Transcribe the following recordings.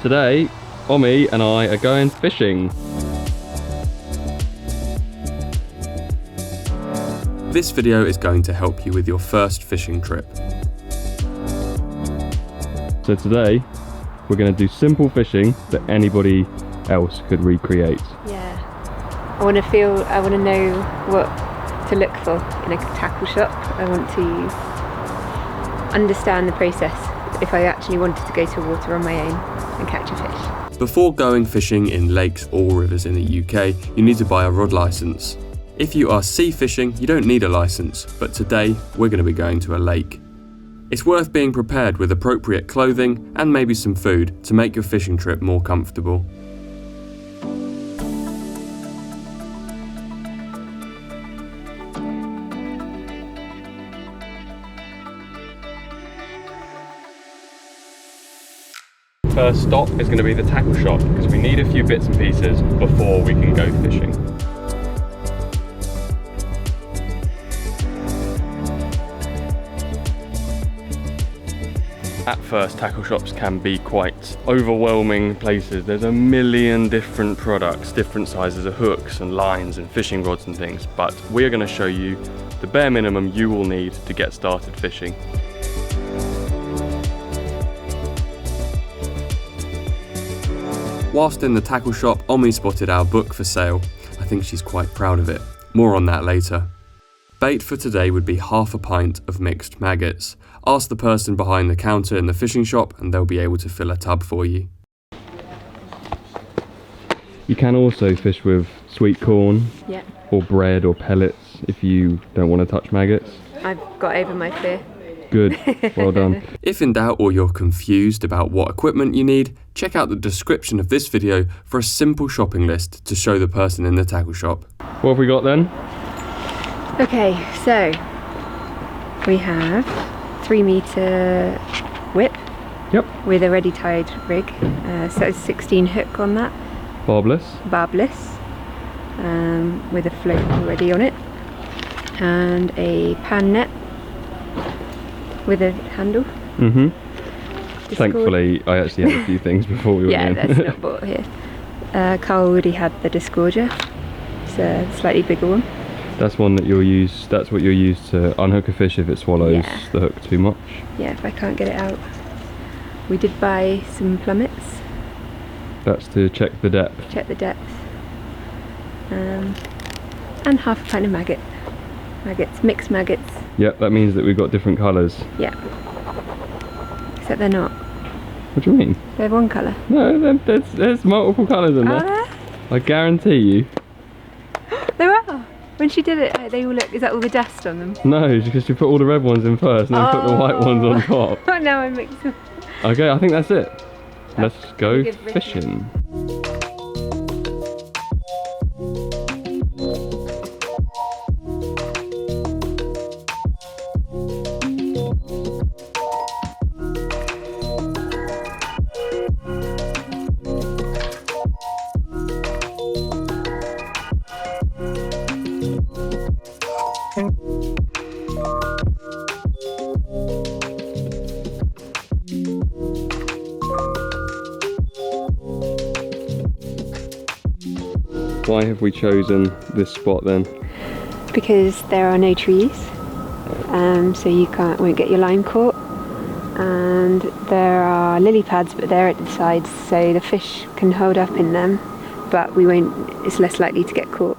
Today, Omi and I are going fishing. This video is going to help you with your first fishing trip. So today, we're going to do simple fishing that anybody else could recreate. Yeah, I want to know what to look for in a tackle shop. I want to understand the process if I actually wanted to go to water on my own and catch a fish. Before going fishing in lakes or rivers in the UK, you need to buy a rod license. If you are sea fishing, you don't need a license, but today we're going to be going to a lake. It's worth being prepared with appropriate clothing and maybe some food to make your fishing trip more comfortable. First stop is going to be the tackle shop because we need a few bits and pieces before we can go fishing. At first, tackle shops can be quite overwhelming places. There's a million different products, different sizes of hooks and lines and fishing rods and things, but we're going to show you the bare minimum you will need to get started fishing. Whilst in the tackle shop, Omi spotted our book for sale. I think she's quite proud of it. More on that later. Bait for today would be half a pint of mixed maggots. Ask the person behind the counter in the fishing shop and they'll be able to fill a tub for you. You can also fish with sweet corn, Yeah, or bread or pellets if you don't want to touch maggots. I've got over my fear. Good, well done. If in doubt or you're confused about what equipment you need, check out the description of this video for a simple shopping list to show the person in the tackle shop. What have we got then? Okay, so we have 3-meter whip. Yep. With a ready tied rig, so it's 16 hook on that, Barbless. barbless, with a float already on it, and a pan net with a handle. Mm-hmm. Disgorger. Thankfully, I actually had a few things before we went Yeah, in. that's not bought here. Carl already had the Disgorger. It's a slightly bigger one. That's one that you'll use. That's what you'll use to unhook a fish if it swallows the hook too much. Yeah, if I can't get it out. We did buy some plummets. That's to check the depth. Check the depth. And half a pint of maggots, mixed maggots. Yep, that means that we've got different colours. Yeah. Except they're not. What do you mean? They're one colour. No, there's multiple colours in Are there. there? I guarantee you. There are. When she did it, they all look. Is that all the dust on them? No, because you put all the red ones in first and then put the white ones on top. Oh no, I mixed them. Okay, I think that's it. Let's go good fishing. Why have we chosen this spot then? Because there are no trees, so you won't get your line caught, and there are lily pads, but they're at the sides, so the fish can hold up in them, but we won't. It's less likely to get caught.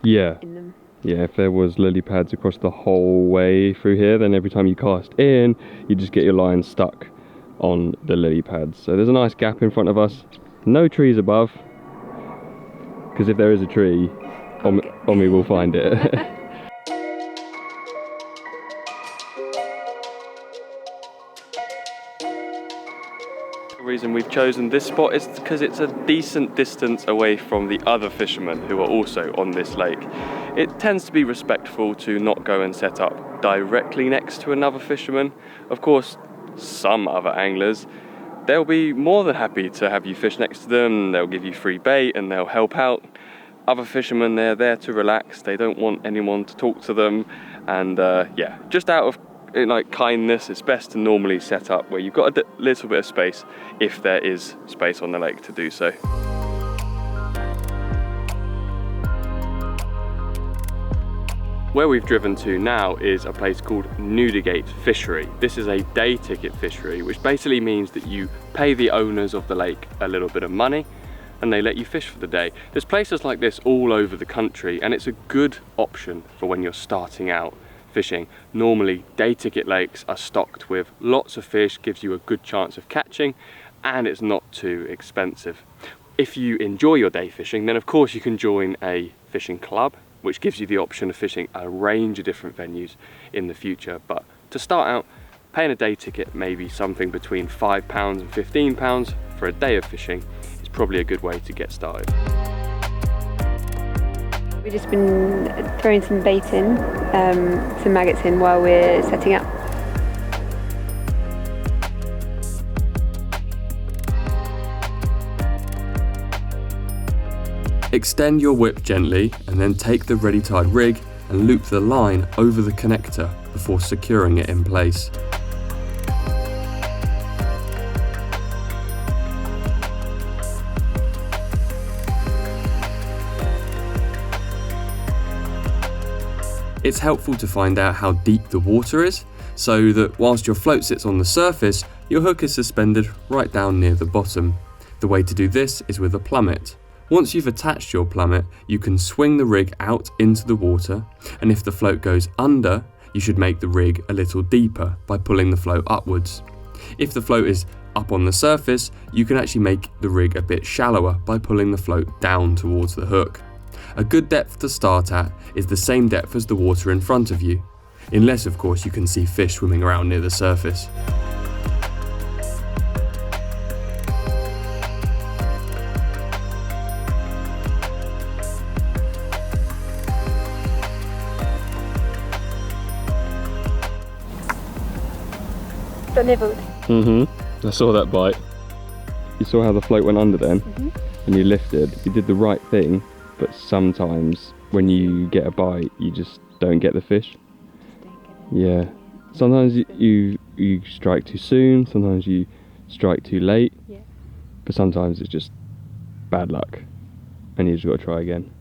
Yeah. In them. Yeah, if there was lily pads across the whole way through here, then every time you cast in, you just get your line stuck on the lily pads. So there's a nice gap in front of us, no trees above, because if there is a tree, Omi will find it. The reason we've chosen this spot is because it's a decent distance away from the other fishermen who are also on this lake. It tends to be respectful to not go and set up directly next to another fisherman. Of course, some other anglers, they'll be more than happy to have you fish next to them. They'll give you free bait and they'll help out. Other fishermen, they're there to relax. They don't want anyone to talk to them. And yeah, just out of like kindness, it's best to normally set up where you've got a little bit of space, if there is space on the lake to do so. Where we've driven to now is a place called Newdigate Fishery. This is a day ticket fishery, which basically means that you pay the owners of the lake a little bit of money and they let you fish for the day. There's places like this all over the country, and it's a good option for when you're starting out fishing. Normally, day ticket lakes are stocked with lots of fish, gives you a good chance of catching, and it's not too expensive. If you enjoy your day fishing, then of course you can join a fishing club, which gives you the option of fishing a range of different venues in the future. But to start out, paying a day ticket, maybe something between £5 and £15 for a day of fishing, is probably a good way to get started. We've just been throwing some bait in, some maggots in while we're setting up. Extend your whip gently and then take the ready tied rig and loop the line over the connector before securing it in place. It's helpful to find out how deep the water is, so that whilst your float sits on the surface, your hook is suspended right down near the bottom. The way to do this is with a plummet. Once you've attached your plummet, you can swing the rig out into the water, and if the float goes under, you should make the rig a little deeper by pulling the float upwards. If the float is up on the surface, you can actually make the rig a bit shallower by pulling the float down towards the hook. A good depth to start at is the same depth as the water in front of you, unless of course you can see fish swimming around near the surface. Nibbled. I saw that bite. You saw how the float went under then, and you lifted. You did the right thing, but sometimes when you get a bite, you just don't get the fish. Yeah. Sometimes you strike too soon. Sometimes you strike too late. Yeah. But sometimes it's just bad luck, and you just got to try again.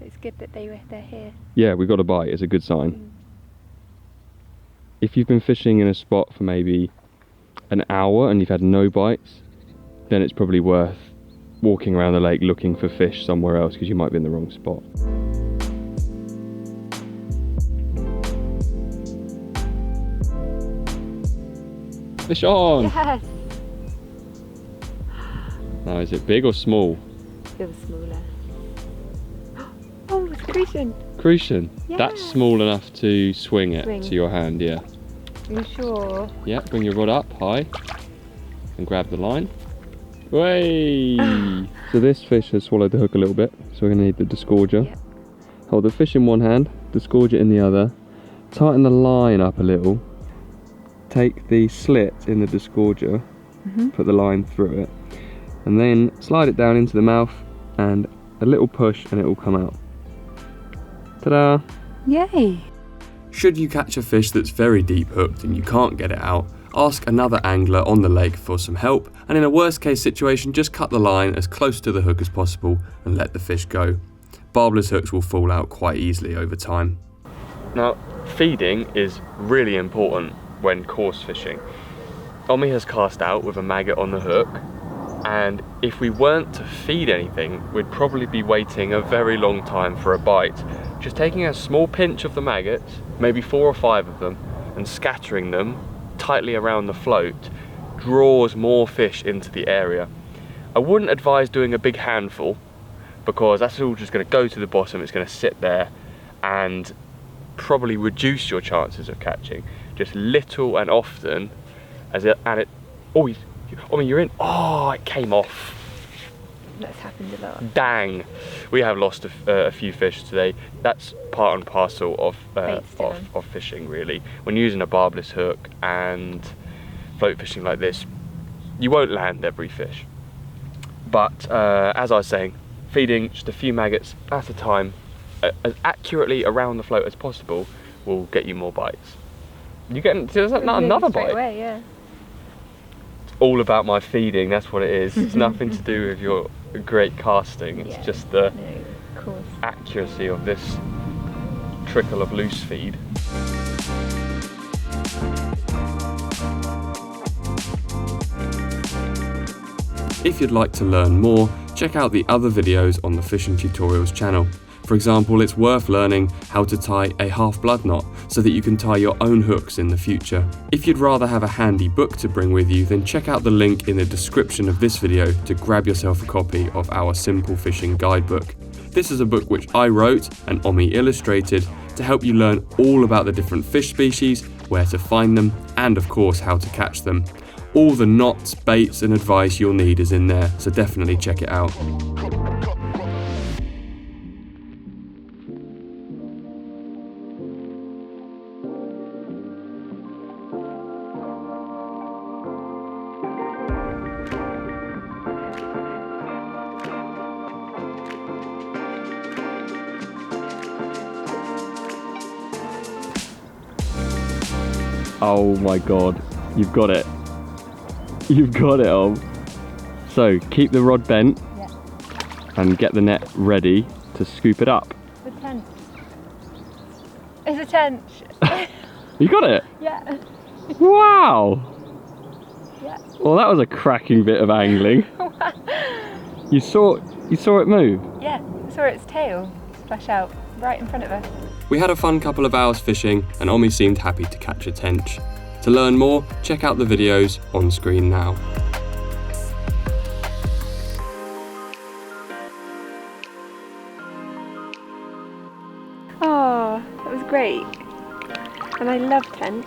It's good that they're here. Yeah, we got a bite. It's a good sign. If you've been fishing in a spot for maybe an hour and you've had no bites, then it's probably worth walking around the lake looking for fish somewhere else, because you might be in the wrong spot. Fish on! Yes! Now, is it big or small? Feels smaller. Oh, it's Crucian! Crucian? Yeah. That's small enough to swing it Swing. to your hand, yeah. Are you sure? Yeah, bring your rod up high and grab the line. Way! So this fish has swallowed the hook a little bit, so we're going to need the disgorger. Yep. Hold the fish in one hand, disgorge it in the other, tighten the line up a little, take the slit in the disgorger, put the line through it, and then slide it down into the mouth and a little push and it will come out. Ta-da! Yay! Should you catch a fish that's very deep hooked and you can't get it out, ask another angler on the lake for some help, and in a worst case situation, just cut the line as close to the hook as possible and let the fish go. Barbless hooks will fall out quite easily over time. Now, feeding is really important when coarse fishing. Omi has cast out with a maggot on the hook, and if we weren't to feed anything, we'd probably be waiting a very long time for a bite. Just taking a small pinch of the maggots, maybe 4 or 5 of them, and scattering them tightly around the float draws more fish into the area. I wouldn't advise doing a big handful, because that's all just going to go to the bottom. It's going to sit there and probably reduce your chances of catching. Just little and often, oh, I mean, you're in. Oh, it came off. That's happened a lot. Dang, we have lost a few fish today. That's part and parcel of fishing, really. When you're using a barbless hook and float fishing like this, you won't land every fish. But as I was saying, feeding just a few maggots at a time, as accurately around the float as possible, will get you more bites. You get another Straight bite. away, yeah. All about my feeding, that's what it is. It's nothing to do with your great casting, it's just the of course. accuracy of this trickle of loose feed. If you'd like to learn more, check out the other videos on the Fishing Tutorials channel. For example, it's worth learning how to tie a half-blood knot so that you can tie your own hooks in the future. If you'd rather have a handy book to bring with you, then check out the link in the description of this video to grab yourself a copy of our Simple Fishing Guidebook. This is a book which I wrote and Omi illustrated to help you learn all about the different fish species, where to find them, and of course how to catch them. All the knots, baits and advice you'll need is in there, so definitely check it out. Oh my god, you've got it. You've got it, Om. So keep the rod bent and get the net ready to scoop it up. The tench. It's a tench. You got it? Yeah. Wow. Yeah. Well, that was a cracking bit of angling. You saw it move? Yeah, I saw its tail splash out right in front of us. We had a fun couple of hours fishing and Omi seemed happy to catch a tench. To learn more, check out the videos on screen now. Oh, that was great. And I love tench.